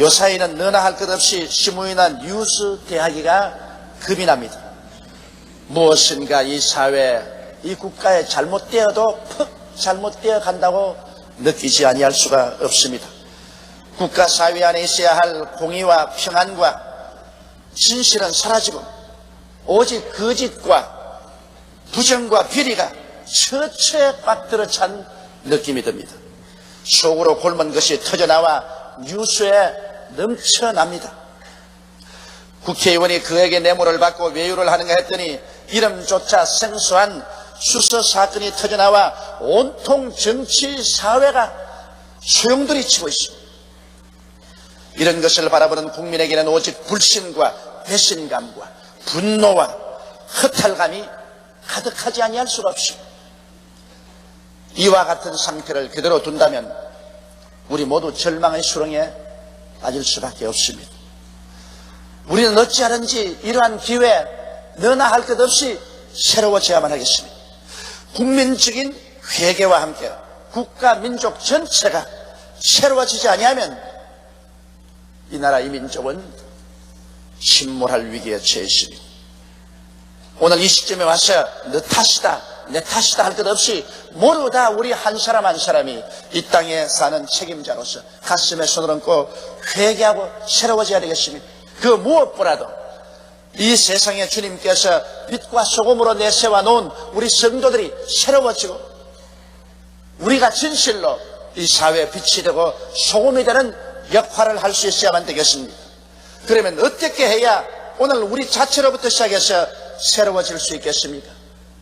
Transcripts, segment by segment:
요사이는 너나 할 것 없이 시무이나 뉴스 대하기가 겁이 납니다. 무엇인가 이 사회, 이 국가에 잘못되어도 퍽 잘못되어 간다고 느끼지 아니할 수가 없습니다. 국가 사회 안에 있어야 할 공의와 평안과 진실은 사라지고 오직 거짓과 부정과 비리가 처처에 꽉 들어찬 느낌이 듭니다. 속으로 곪은 것이 터져나와 뉴스에 넘쳐납니다. 국회의원이 그에게 뇌물을 받고 외유를 하는가 했더니 이름조차 생소한 수서 사건이 터져나와 온통 정치 사회가 소용돌이치고 있습니다. 이런 것을 바라보는 국민에게는 오직 불신과 배신감과 분노와 허탈감이 가득하지 아니할 수가 없습니다. 이와 같은 상태를 그대로 둔다면 우리 모두 절망의 수렁에 빠질 수밖에 없습니다. 우리는 어찌하든지 이러한 기회에 너나 할 것 없이 새로워져야만 하겠습니다. 국민적인 회개와 함께 국가 민족 전체가 새로워지지 아니하면 이 나라 이 민족은 침몰할 위기에 처해 있습니다. 오늘 이 시점에 와서 너 탓이다 내 탓이다 할 것 없이 모두 다 우리 한 사람 한 사람이 이 땅에 사는 책임자로서 가슴에 손을 얹고 회개하고 새로워져야 되겠습니다. 그 무엇보다도 이 세상에 주님께서 빛과 소금으로 내세워 놓은 우리 성도들이 새로워지고 우리가 진실로 이 사회에 빛이 되고 소금이 되는 역할을 할 수 있어야만 되겠습니다. 그러면 어떻게 해야 오늘 우리 자체로부터 시작해서 새로워질 수 있겠습니까?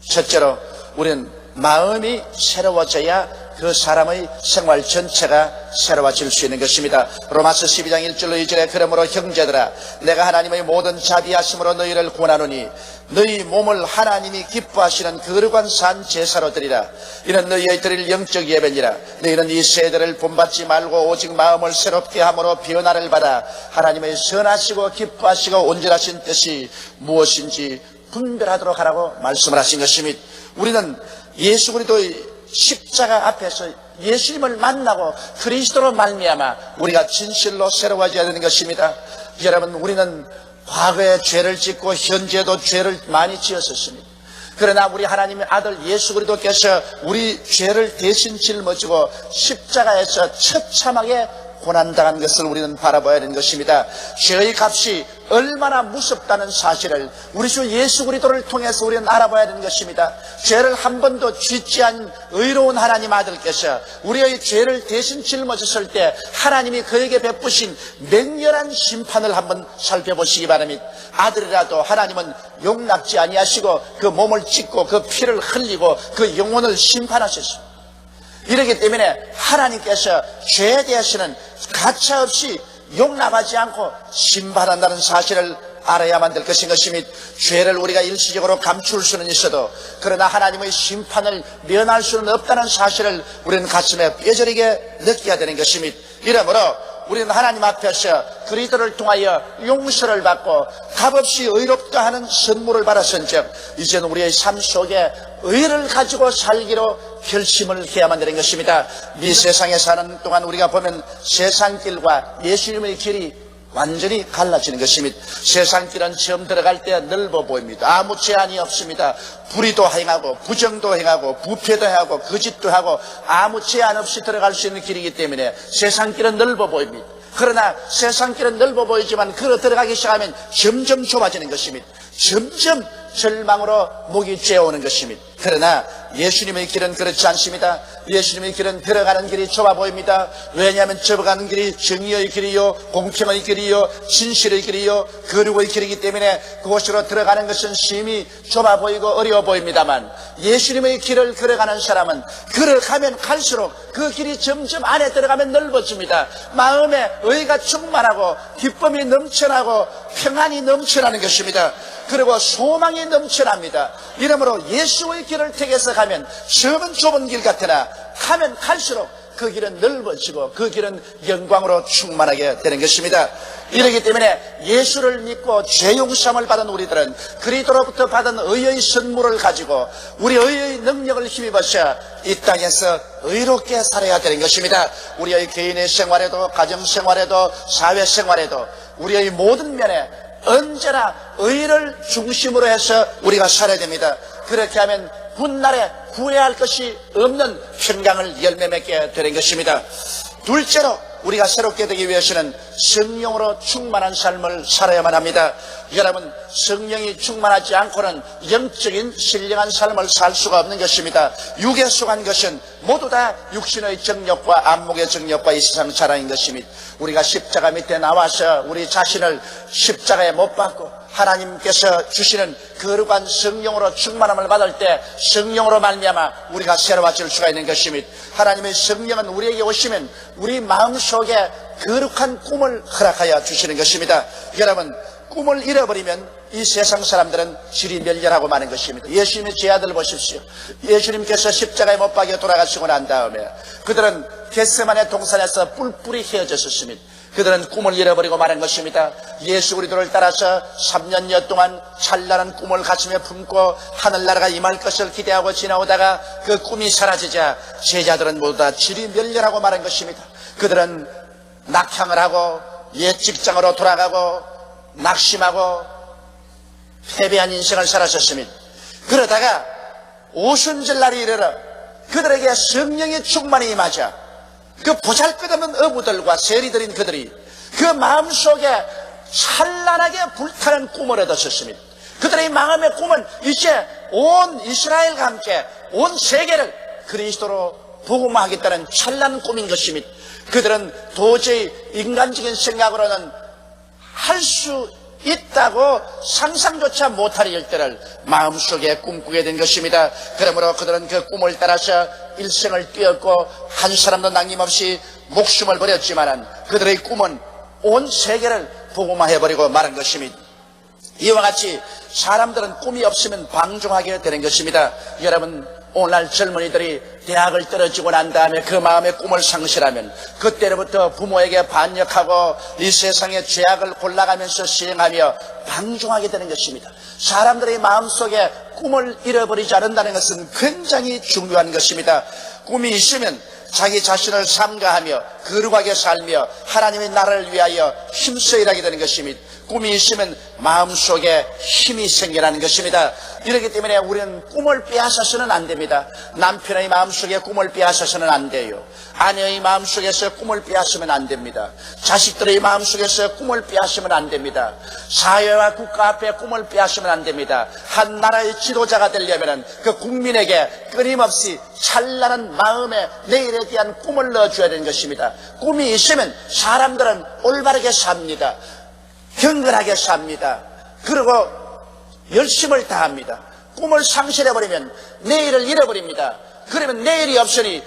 첫째로 우리는 마음이 새로워져야 그 사람의 생활 전체가 새로워질 수 있는 것입니다. 로마서 12장 1절로 2절에 그러므로 형제들아 내가 하나님의 모든 자비하심으로 너희를 권하노니 너희 몸을 하나님이 기뻐하시는 거룩한 산 제사로 드리라. 이는 너희의 드릴 영적 예배니라. 너희는 이 세대를 본받지 말고 오직 마음을 새롭게 함으로 변화를 받아 하나님의 선하시고 기뻐하시고 온전하신 뜻이 무엇인지 분별하도록 하라고 말씀을 하신 것입니다. 우리는 예수 그리스도의 십자가 앞에서 예수님을 만나고 그리스도로 말미암아 우리가 진실로 새로워져야 되는 것입니다. 여러분, 우리는 과거에 죄를 짓고 현재도 죄를 많이 지었었습니다. 그러나 우리 하나님의 아들 예수 그리스도께서 우리 죄를 대신 짊어지고 십자가에서 처참하게 고난당한 것을 우리는 바라봐야 되는 것입니다. 죄의 값이 얼마나 무섭다는 사실을 우리 주 예수 그리스도를 통해서 우리는 알아봐야 되는 것입니다. 죄를 한 번도 짓지 않은 의로운 하나님 아들께서 우리의 죄를 대신 짊어졌을 때 하나님이 그에게 베푸신 맹렬한 심판을 한번 살펴보시기 바랍니다. 아들이라도 하나님은 용납지 아니하시고 그 몸을 찢고 그 피를 흘리고 그 영혼을 심판하셨습니다. 이렇기 때문에 하나님께서 죄에 대해서는 가차없이 용납하지 않고 심판한다는 사실을 알아야만 될 것인 것입니다. 죄를 우리가 일시적으로 감출 수는 있어도 그러나 하나님의 심판을 면할 수는 없다는 사실을 우리는 가슴에 뼈저리게 느껴야 되는 것입니다. 이러므로 우리는 하나님 앞에서 그리스도를 통하여 용서를 받고 값없이 의롭다 하는 선물을 받았은즉 이제는 우리의 삶 속에 의를 가지고 살기로 결심을 해야만 되는 것입니다. 이 세상에 사는 동안 우리가 보면 세상 길과 예수님의 길이 완전히 갈라지는 것입니다. 세상 길은 처음 들어갈 때 넓어 보입니다. 아무 제한이 없습니다. 불의도 행하고 부정도 행하고 부패도 하고 거짓도 하고 아무 제한 없이 들어갈 수 있는 길이기 때문에 세상 길은 넓어 보입니다. 그러나 세상 길은 넓어 보이지만 그로 들어가기 시작하면 점점 좁아지는 것입니다. 점점 절망으로 목이 쬐어오는 것입니다. 그러나 예수님의 길은 그렇지 않습니다. 예수님의 길은 들어가는 길이 좁아 보입니다. 왜냐하면 접어가는 길이 정의의 길이요 공평의 길이요 진실의 길이요 거룩의 길이기 때문에 그곳으로 들어가는 것은 심히 좁아 보이고 어려워 보입니다만 예수님의 길을 걸어가는 사람은 걸어가면 갈수록 그 길이 점점 안에 들어가면 넓어집니다. 마음에 의가 충만하고 기쁨이 넘쳐나고 평안이 넘쳐나는 것입니다. 그리고 소망이 넘쳐납니다. 이러므로 예수의 길을 택해서 가면 처음은 좁은 길 같으나 가면 갈수록 그 길은 넓어지고 그 길은 영광으로 충만하게 되는 것입니다. 이러기 때문에 예수를 믿고 죄 용서함을 받은 우리들은 그리스도로부터 받은 의의 선물을 가지고 우리 의의 능력을 힘입어서 이 땅에서 의롭게 살아야 되는 것입니다. 우리의 개인의 생활에도 가정생활에도 사회생활에도 우리의 모든 면에 언제나 의를 중심으로 해서 우리가 살아야 됩니다. 그렇게 하면 훗날에 후회할 것이 없는 평강을 열매 맺게 되는 것입니다. 둘째로 우리가 새롭게 되기 위해서는 성령으로 충만한 삶을 살아야만 합니다. 여러분, 성령이 충만하지 않고는 영적인 신령한 삶을 살 수가 없는 것입니다. 육에 속한 것은 모두 다 육신의 정욕과 안목의 정욕과 이 세상 자랑인 것입니다. 우리가 십자가 밑에 나와서 우리 자신을 십자가에 못 박고 하나님께서 주시는 거룩한 성령으로 충만함을 받을 때 성령으로 말미암아 우리가 새로워질 수가 있는 것입니다. 하나님의 성령은 우리에게 오시면 우리 마음속에 거룩한 꿈을 허락하여 주시는 것입니다. 여러분, 꿈을 잃어버리면 이 세상 사람들은 질이 멸렬하고 마는 것입니다. 예수님의 제 아들 보십시오. 예수님께서 십자가에 못 박혀 돌아가시고 난 다음에 그들은 겟세마네 동산에서 뿔뿔이 헤어졌었습니다. 그들은 꿈을 잃어버리고 마는 것입니다. 예수 그리스도를 따라서 3년여 동안 찬란한 꿈을 가슴에 품고 하늘나라가 임할 것을 기대하고 지나오다가 그 꿈이 사라지자 제자들은 모두 다 질이 멸렬하고 마는 것입니다. 그들은 낙향을 하고 옛 직장으로 돌아가고 낙심하고 패배한 인생을 살았었습니다. 그러다가 오순절날이 이르러 그들에게 성령의 충만이 임하자 그 보잘것없는 어부들과 세리들인 그들이 그 마음속에 찬란하게 불타는 꿈을 얻었었습니다. 그들의 마음의 꿈은 이제 온 이스라엘과 함께 온 세계를 그리스도로 복음화하겠다는 찬란한 꿈인 것입니다. 그들은 도저히 인간적인 생각으로는 할 수 있다고 상상조차 못할 일들을 마음속에 꿈꾸게 된 것입니다. 그러므로 그들은 그 꿈을 따라서 일생을 뛰었고 한 사람도 남김없이 목숨을 버렸지만 그들의 꿈은 온 세계를 복음화해버리고 마는 것입니다. 이와 같이 사람들은 꿈이 없으면 방종하게 되는 것입니다. 여러분, 오늘날 젊은이들이 대학을 떨어지고 난 다음에 그 마음의 꿈을 상실하면 그때로부터 부모에게 반역하고 이 세상의 죄악을 골라가면서 시행하며 방종하게 되는 것입니다. 사람들의 마음속에 꿈을 잃어버리지 않는다는 것은 굉장히 중요한 것입니다. 꿈이 있으면 자기 자신을 삼가하며 거룩하게 살며 하나님의 나라를 위하여 힘써 일하게 되는 것입니다. 꿈이 있으면 마음속에 힘이 생겨나는 것입니다. 이렇기 때문에 우리는 꿈을 빼앗아서는 안 됩니다. 남편의 마음속에 꿈을 빼앗아서는 안 돼요. 아내의 마음속에서 꿈을 빼앗으면 안 됩니다. 자식들의 마음속에서 꿈을 빼앗으면 안 됩니다. 사회와 국가 앞에 꿈을 빼앗으면 안 됩니다. 한 나라의 지도자가 되려면 그 국민에게 끊임없이 찬란한 마음에 내일에 대한 꿈을 넣어줘야 되는 것입니다. 꿈이 있으면 사람들은 올바르게 삽니다. 경건하게 삽니다. 그리고 열심을 다합니다. 꿈을 상실해버리면 내일을 잃어버립니다. 그러면 내일이 없으니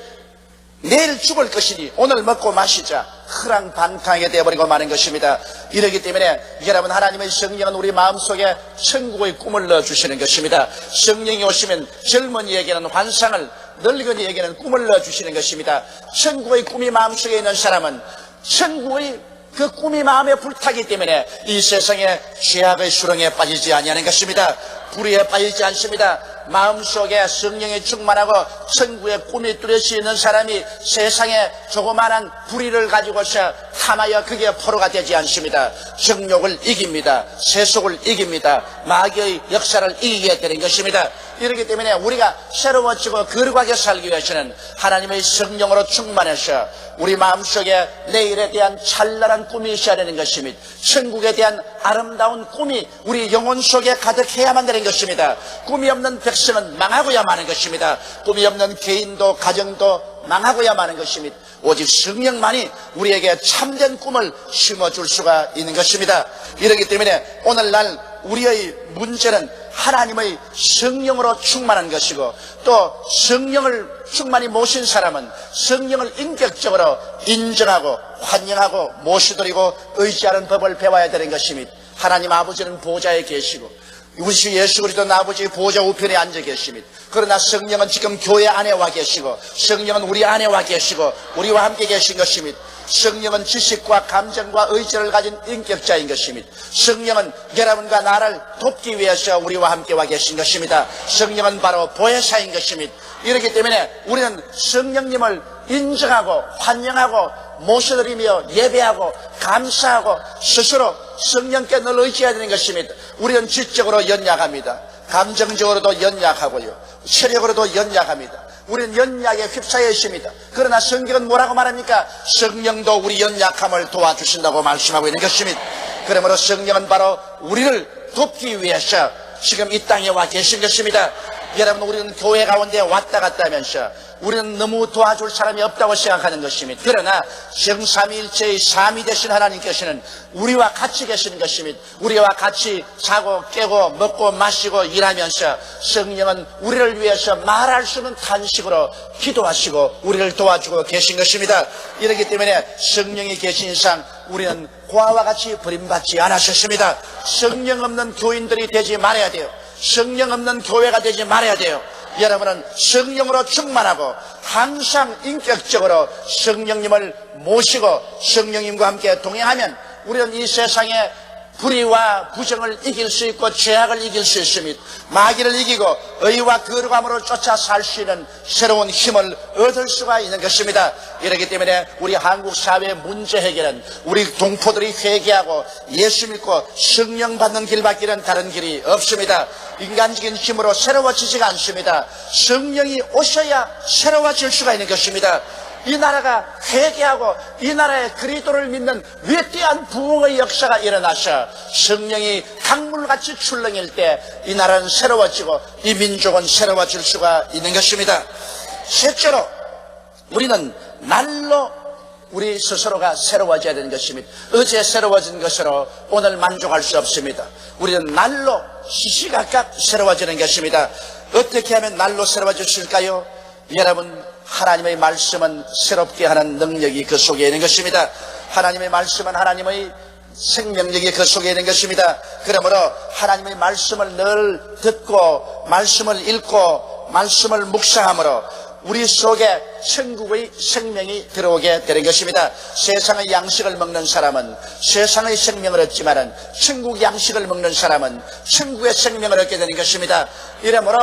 내일 죽을 것이니 오늘 먹고 마시자 허랑방탕하게 되어버리고 마는 것입니다. 이러기 때문에 여러분, 하나님의 성령은 우리 마음속에 천국의 꿈을 넣어주시는 것입니다. 성령이 오시면 젊은이에게는 환상을, 늙은이에게는 꿈을 넣어주시는 것입니다. 천국의 꿈이 마음속에 있는 사람은 천국의 그 꿈이 마음에 불타기 때문에 이 세상에 죄악의 수렁에 빠지지 아니하는 것입니다. 불의에 빠지지 않습니다. 마음속에 성령이 충만하고 천국의 꿈이 뚜렷이 있는 사람이 세상에 조그마한 불의를 가지고서 탐하여 그게 포로가 되지 않습니다. 정욕을 이깁니다. 세속을 이깁니다. 마귀의 역사를 이기게 되는 것입니다. 이렇기 때문에 우리가 새로워지고 거룩하게 살기 위해서는 하나님의 성령으로 충만해서 우리 마음속에 내일에 대한 찬란한 꿈이 있어야 되는 것입니다. 천국에 대한 아름다운 꿈이 우리 영혼 속에 가득해야만 되는 것입니다. 꿈이 없는 백성은 망하고야 마는 것입니다. 꿈이 없는 개인도 가정도 망하고야 마는 것입니다. 오직 성령만이 우리에게 참된 꿈을 심어줄 수가 있는 것입니다. 이렇기 때문에 오늘날 우리의 문제는 하나님의 성령으로 충만한 것이고, 또 성령을 충만히 모신 사람은 성령을 인격적으로 인정하고 환영하고 모시드리고 의지하는 법을 배워야 되는 것입니다. 하나님 아버지는 보좌에 계시고 우리 주 예수 그리스도 아버지의 보좌 우편에 앉아 계십니다. 그러나 성령은 지금 교회 안에 와 계시고 성령은 우리 안에 와 계시고 우리와 함께 계신 것입니다. 성령은 지식과 감정과 의지를 가진 인격자인 것입니다. 성령은 여러분과 나를 돕기 위해서 우리와 함께 와 계신 것입니다. 성령은 바로 보혜사인 것입니다. 이렇기 때문에 우리는 성령님을 인정하고 환영하고 모셔드리며 예배하고 감사하고 스스로 성령께 늘 의지해야 되는 것입니다. 우리는 지적으로 연약합니다. 감정적으로도 연약하고요, 체력으로도 연약합니다. 우리는 연약에 휩싸여 있습니다. 그러나 성경은 뭐라고 말합니까? 성령도 우리 연약함을 도와주신다고 말씀하고 있는 것입니다. 그러므로 성령은 바로 우리를 돕기 위해서 지금 이 땅에 와 계신 것입니다. 여러분, 우리는 교회 가운데 왔다 갔다 하면서 우리는 너무 도와줄 사람이 없다고 생각하는 것입니다. 그러나 정삼위일체의 삼위 되신 하나님께서는 우리와 같이 계시는 것입니다. 우리와 같이 자고 깨고 먹고 마시고 일하면서 성령은 우리를 위해서 말할 수 없는 탄식으로 기도하시고 우리를 도와주고 계신 것입니다. 이렇기 때문에 성령이 계신 이상 우리는 고아와 같이 버림받지 않으셨습니다. 성령 없는 교인들이 되지 말아야 돼요. 성령 없는 교회가 되지 말아야 돼요. 여러분은 성령으로 충만하고 항상 인격적으로 성령님을 모시고 성령님과 함께 동행하면 우리는 이 세상에 불의와 부정을 이길 수 있고 죄악을 이길 수 있습니다. 마귀를 이기고 의와 거룩함으로 쫓아 살 수 있는 새로운 힘을 얻을 수가 있는 것입니다. 이렇기 때문에 우리 한국 사회의 문제 해결은 우리 동포들이 회개하고 예수 믿고 성령 받는 길밖에는 다른 길이 없습니다. 인간적인 힘으로 새로워지지가 않습니다. 성령이 오셔야 새로워질 수가 있는 것입니다. 이 나라가 회개하고 이 나라의 그리스도를 믿는 위대한 부흥의 역사가 일어나서 성령이 강물같이 출렁일 때 이 나라는 새로워지고 이 민족은 새로워질 수가 있는 것입니다. 셋째로 우리는 날로 우리 스스로가 새로워져야 되는 것입니다. 어제 새로워진 것으로 오늘 만족할 수 없습니다. 우리는 날로 시시각각 새로워지는 것입니다. 어떻게 하면 날로 새로워질 수 있을까요? 여러분, 하나님의 말씀은 새롭게 하는 능력이 그 속에 있는 것입니다. 하나님의 말씀은 하나님의 생명력이 그 속에 있는 것입니다. 그러므로 하나님의 말씀을 늘 듣고 말씀을 읽고 말씀을 묵상함으로 우리 속에 천국의 생명이 들어오게 되는 것입니다. 세상의 양식을 먹는 사람은 세상의 생명을 얻지만은 천국 양식을 먹는 사람은 천국의 생명을 얻게 되는 것입니다. 이러므로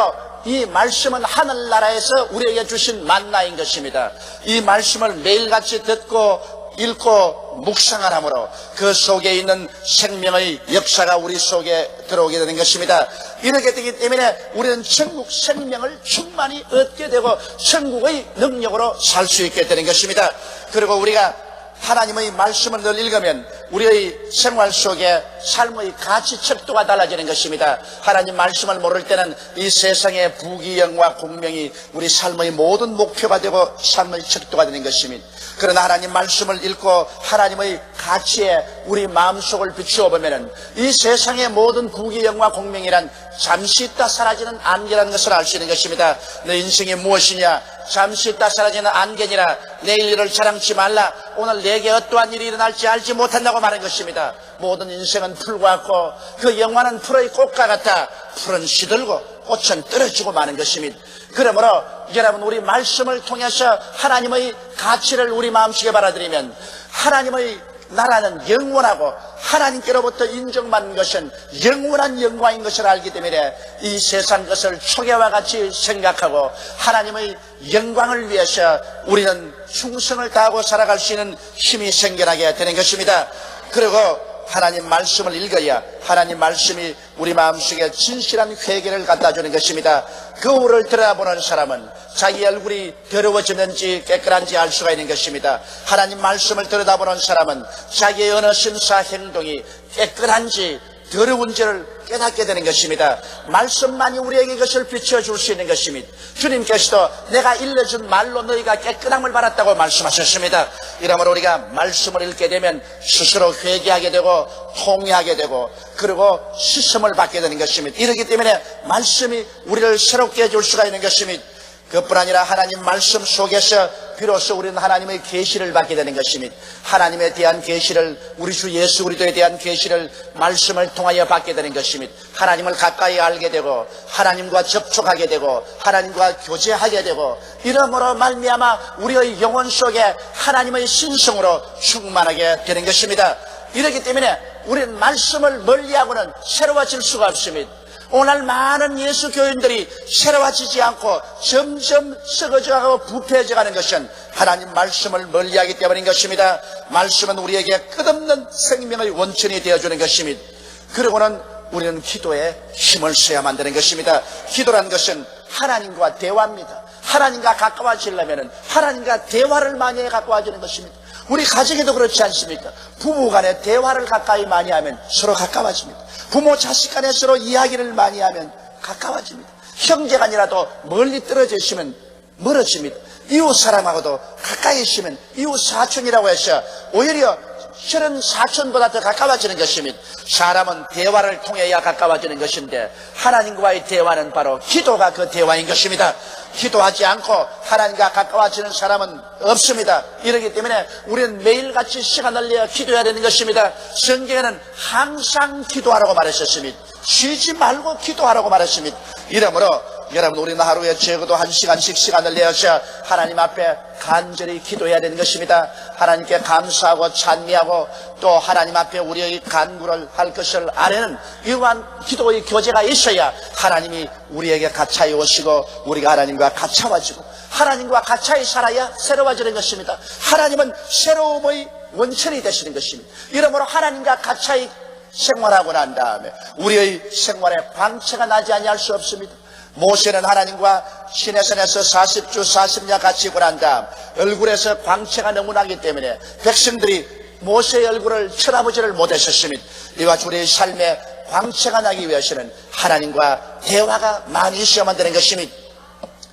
이 말씀은 하늘나라에서 우리에게 주신 만나인 것입니다. 이 말씀을 매일같이 듣고 읽고 묵상하므로 그 속에 있는 생명의 역사가 우리 속에 들어오게 되는 것입니다. 이렇게 되기 때문에 우리는 천국 생명을 충만히 얻게 되고 천국의 능력으로 살 수 있게 되는 것입니다. 그리고 우리가 하나님의 말씀을 늘 읽으면 우리의 생활 속에 삶의 가치 척도가 달라지는 것입니다. 하나님 말씀을 모를 때는 이 세상의 부귀영화 공명이 우리 삶의 모든 목표가 되고 삶의 척도가 되는 것입니다. 그러나 하나님 말씀을 읽고 하나님의 가치에 우리 마음속을 비추어 보면 이 세상의 모든 부귀영화 공명이란 잠시 있다 사라지는 안개라는 것을 알 수 있는 것입니다. 내 인생이 무엇이냐? 잠시 있다 사라지는 안개니라. 내일 일을 자랑치 말라. 오늘 내게 어떠한 일이 일어날지 알지 못한다고 말한 것입니다. 모든 인생은 풀과 같고 그 영화는 풀의 꽃과 같아. 풀은 시들고 꽃은 떨어지고 마는 것입니다. 그러므로 여러분, 우리 말씀을 통해서 하나님의 가치를 우리 마음속에 받아들이면 하나님의 나라는 영원하고 하나님께로부터 인정받는 것은 영원한 영광인 것을 알기 때문에 이 세상 것을 초계와 같이 생각하고 하나님의 영광을 위해서 우리는 충성을 다하고 살아갈 수 있는 힘이 생겨나게 되는 것입니다. 그리고 하나님 말씀을 읽어야 하나님 말씀이 우리 마음속에 진실한 회개를 갖다 주는 것입니다. 거울을 들여다보는 사람은 자기 얼굴이 더러워졌는지 깨끗한지 알 수가 있는 것입니다. 하나님 말씀을 들여다보는 사람은 자기의 어느 심사 행동이 깨끗한지 더러운지를 깨닫게 되는 것입니다. 말씀만이 우리에게 이것을 비춰줄 수 있는 것입니다. 주님께서도 내가 일러준 말로 너희가 깨끗함을 받았다고 말씀하셨습니다. 이러므로 우리가 말씀을 읽게 되면 스스로 회개하게 되고 통회하게 되고 그리고 씻음을 받게 되는 것입니다. 이렇기 때문에 말씀이 우리를 새롭게 해줄 수가 있는 것입니다. 그뿐 아니라 하나님 말씀 속에서 비로소 우리는 하나님의 계시를 받게 되는 것입니다. 하나님에 대한 계시를, 우리 주 예수 그리스도에 대한 계시를 말씀을 통하여 받게 되는 것입니다. 하나님을 가까이 알게 되고 하나님과 접촉하게 되고 하나님과 교제하게 되고 이러므로 말미암아 우리의 영혼 속에 하나님의 신성으로 충만하게 되는 것입니다. 이렇기 때문에 우리는 말씀을 멀리하고는 새로워질 수가 없습니다. 오늘 많은 예수 교인들이 새로워지지 않고 점점 썩어져가고 부패해져가는 것은 하나님 말씀을 멀리하기 때문인 것입니다. 말씀은 우리에게 끝없는 생명의 원천이 되어주는 것입니다. 그리고는 우리는 기도에 힘을 써야만 되는 것입니다. 기도라는 것은 하나님과 대화입니다. 하나님과 가까워지려면 하나님과 대화를 많이 해 가까워지는 것입니다. 우리 가정에도 그렇지 않습니까? 부부 간에 대화를 가까이 많이 하면 서로 가까워집니다. 부모 자식 간에 서로 이야기를 많이 하면 가까워집니다. 형제가 아니라도 멀리 떨어져 있으면 멀어집니다. 이웃 사람하고도 가까이 있으면 이웃 사촌이라고 해서 오히려 실은 사촌보다 더 가까워지는 것입니다. 사람은 대화를 통해야 가까워지는 것인데 하나님과의 대화는 바로 기도가 그 대화인 것입니다. 기도하지 않고 하나님과 가까워지는 사람은 없습니다. 이렇기 때문에 우리는 매일같이 시간을 내어 기도해야 되는 것입니다. 성경에는 항상 기도하라고 말했었습니다. 쉬지 말고 기도하라고 말했습니다. 이러므로 여러분, 우리는 하루에 적어도 1시간씩 시간을 내어서 하나님 앞에 간절히 기도해야 되는 것입니다. 하나님께 감사하고 찬미하고 또 하나님 앞에 우리의 간구를 할 것을 아는 이러한 기도의 교제가 있어야 하나님이 우리에게 가차이 오시고 우리가 하나님과 가차워지고 하나님과 가차이 살아야 새로워지는 것입니다. 하나님은 새로움의 원천이 되시는 것입니다. 이러므로 하나님과 가차이 생활하고 난 다음에 우리의 생활에 방치가 나지 아니할 수 없습니다. 모세는 하나님과 시내산에서 40주 40년 같이 있고 난 다음 얼굴에서 광채가 너무 나기 때문에 백성들이 모세의 얼굴을 쳐다보지를 못했었습니다. 이와 우리의 삶에 광채가 나기 위해서는 하나님과 대화가 많이 있어야만 되는 것입니다.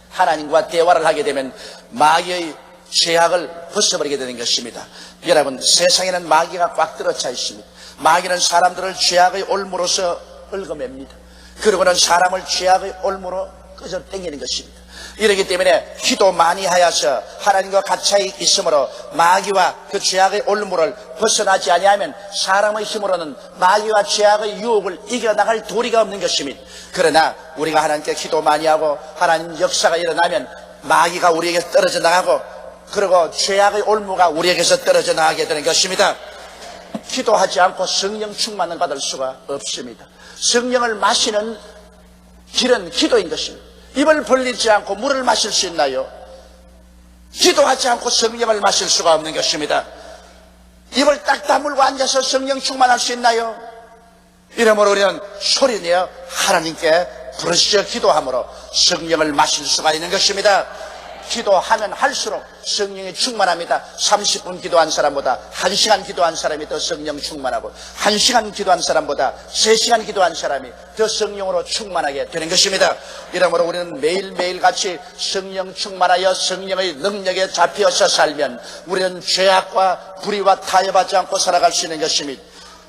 하나님과 대화를 하게 되면 마귀의 죄악을 벗어버리게 되는 것입니다. 여러분, 세상에는 마귀가 꽉 들어차 있습니다. 마귀는 사람들을 죄악의 올무로서 얽어맵니다. 그리고는 사람을 죄악의 올무로 끄져 당기는 것입니다. 이렇기 때문에 기도 많이 하여서 하나님과 같이 있으므로 마귀와 그 죄악의 올무를 벗어나지 아니하면 사람의 힘으로는 마귀와 죄악의 유혹을 이겨나갈 도리가 없는 것입니다. 그러나 우리가 하나님께 기도 많이 하고 하나님 역사가 일어나면 마귀가 우리에게 떨어져 나가고 그리고 죄악의 올무가 우리에게서 떨어져 나가게 되는 것입니다. 기도하지 않고 성령 충만을 받을 수가 없습니다. 성령을 마시는 길은 기도인 것입니다. 입을 벌리지 않고 물을 마실 수 있나요? 기도하지 않고 성령을 마실 수가 없는 것입니다. 입을 딱 다물고 앉아서 성령 충만할 수 있나요? 이러므로 우리는 소리내어 하나님께 부르짖어 기도함으로 성령을 마실 수가 있는 것입니다. 기도하면 할수록 성령이 충만합니다. 30분 기도한 사람보다 1시간 기도한 사람이 더 성령 충만하고 1시간 기도한 사람보다 3시간 기도한 사람이 더 성령으로 충만하게 되는 것입니다. 이러므로 우리는 매일매일 같이 성령 충만하여 성령의 능력에 잡혀서 살면 우리는 죄악과 불의와 타협하지 않고 살아갈 수 있는 것입니다.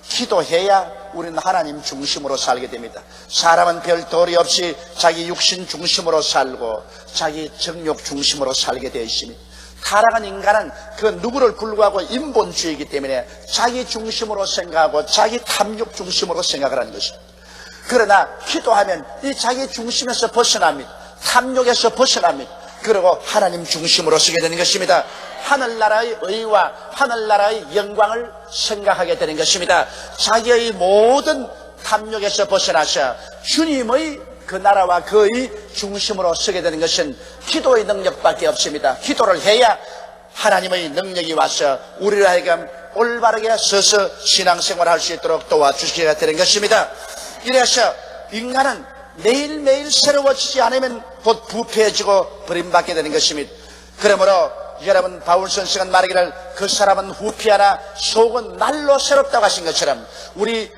기도해야 우리는 하나님 중심으로 살게 됩니다. 사람은 별 도리 없이 자기 육신 중심으로 살고 자기 정욕 중심으로 살게 되어 있습니다. 타락한 인간은 그 누구를 불구하고 인본주의이기 때문에 자기 중심으로 생각하고 자기 탐욕 중심으로 생각을 하는 것입니다. 그러나 기도하면 이 자기 중심에서 벗어납니다. 탐욕에서 벗어납니다. 그리고 하나님 중심으로 서게 되는 것입니다. 하늘나라의 의와 하늘나라의 영광을 생각하게 되는 것입니다. 자기의 모든 탐욕에서 벗어나서 주님의 그 나라와 그의 중심으로 서게 되는 것은 기도의 능력밖에 없습니다. 기도를 해야 하나님의 능력이 와서 우리를 하여금 올바르게 서서 신앙생활을 할 수 있도록 도와주시게 되는 것입니다. 이래서 인간은 매일매일 새로워지지 않으면 곧 부패해지고 버림받게 되는 것입니다. 그러므로 여러분, 바울 선생은 말하기를 그 사람은 후패하나 속은 날로 새롭다고 하신 것처럼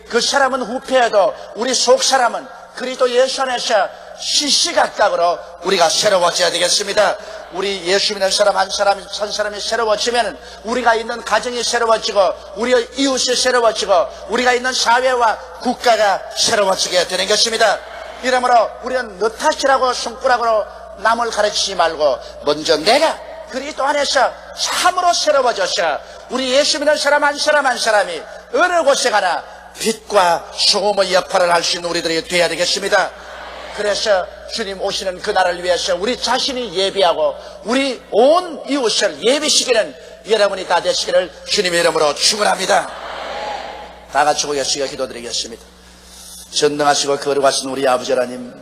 그 사람은 후패해도 우리 속 사람은 그리스도 예수 안에서 시시각각으로 우리가 새로워져야 되겠습니다. 우리 예수 믿는 사람 한 사람이 새로워지면 우리가 있는 가정이 새로워지고 우리의 이웃이 새로워지고 우리가 있는 사회와 국가가 새로워지게 되는 것입니다. 이러므로 우리는 너 탓이라고 손가락으로 남을 가르치지 말고 먼저 내가 그리스도 안에서 참으로 새로워져서 우리 예수 믿는 사람 한 사람 한 사람이 어느 곳에 가나 빛과 소금의 역할을 할 수 있는 우리들이 되어야 되겠습니다. 그래서 주님 오시는 그날을 위해서 우리 자신이 예비하고 우리 온 이웃을 예비시키는 여러분이 다 되시기를 주님의 이름으로 축원합니다. 다 같이 고개 숙여 기도드리겠습니다. 전능하시고 거룩하신 우리 아버지 하나님,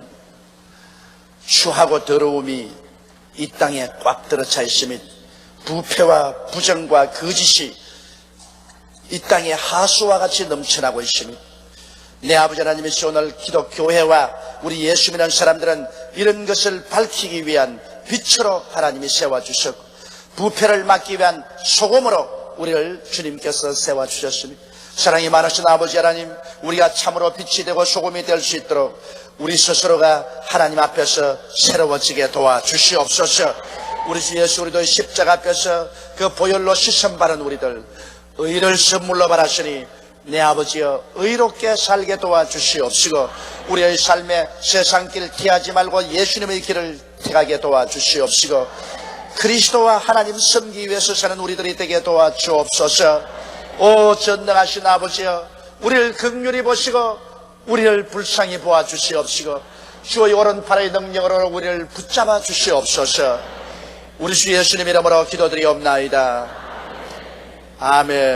추하고 더러움이 이 땅에 꽉 들어차 있으며 부패와 부정과 거짓이 이 땅에 하수와 같이 넘쳐나고 있으며 내 아버지 하나님이시 오늘 기독교회와 우리 예수 믿는 사람들은 이런 것을 밝히기 위한 빛으로 하나님이 세워주셨고 부패를 막기 위한 소금으로 우리를 주님께서 세워주셨습니다. 사랑이 많으신 아버지 하나님, 우리가 참으로 빛이 되고 소금이 될 수 있도록 우리 스스로가 하나님 앞에서 새로워지게 도와주시옵소서. 우리 주 예수 그리스도의 십자가 앞에서 그 보혈로 씻음 바른 우리들 의를 선물로 받았으니 내 아버지여 의롭게 살게 도와주시옵시고 우리의 삶에 세상길 택하지 말고 예수님의 길을 택하게 도와주시옵시고 그리스도와 하나님 섬기기 위해서 사는 우리들이 되게 도와주옵소서. 오 전능하신 아버지여, 우리를 긍휼히 보시고 우리를 불쌍히 보아주시옵시고 주의 오른팔의 능력으로 우리를 붙잡아 주시옵소서. 우리 주 예수님 이름으로 기도드리옵나이다. 아멘.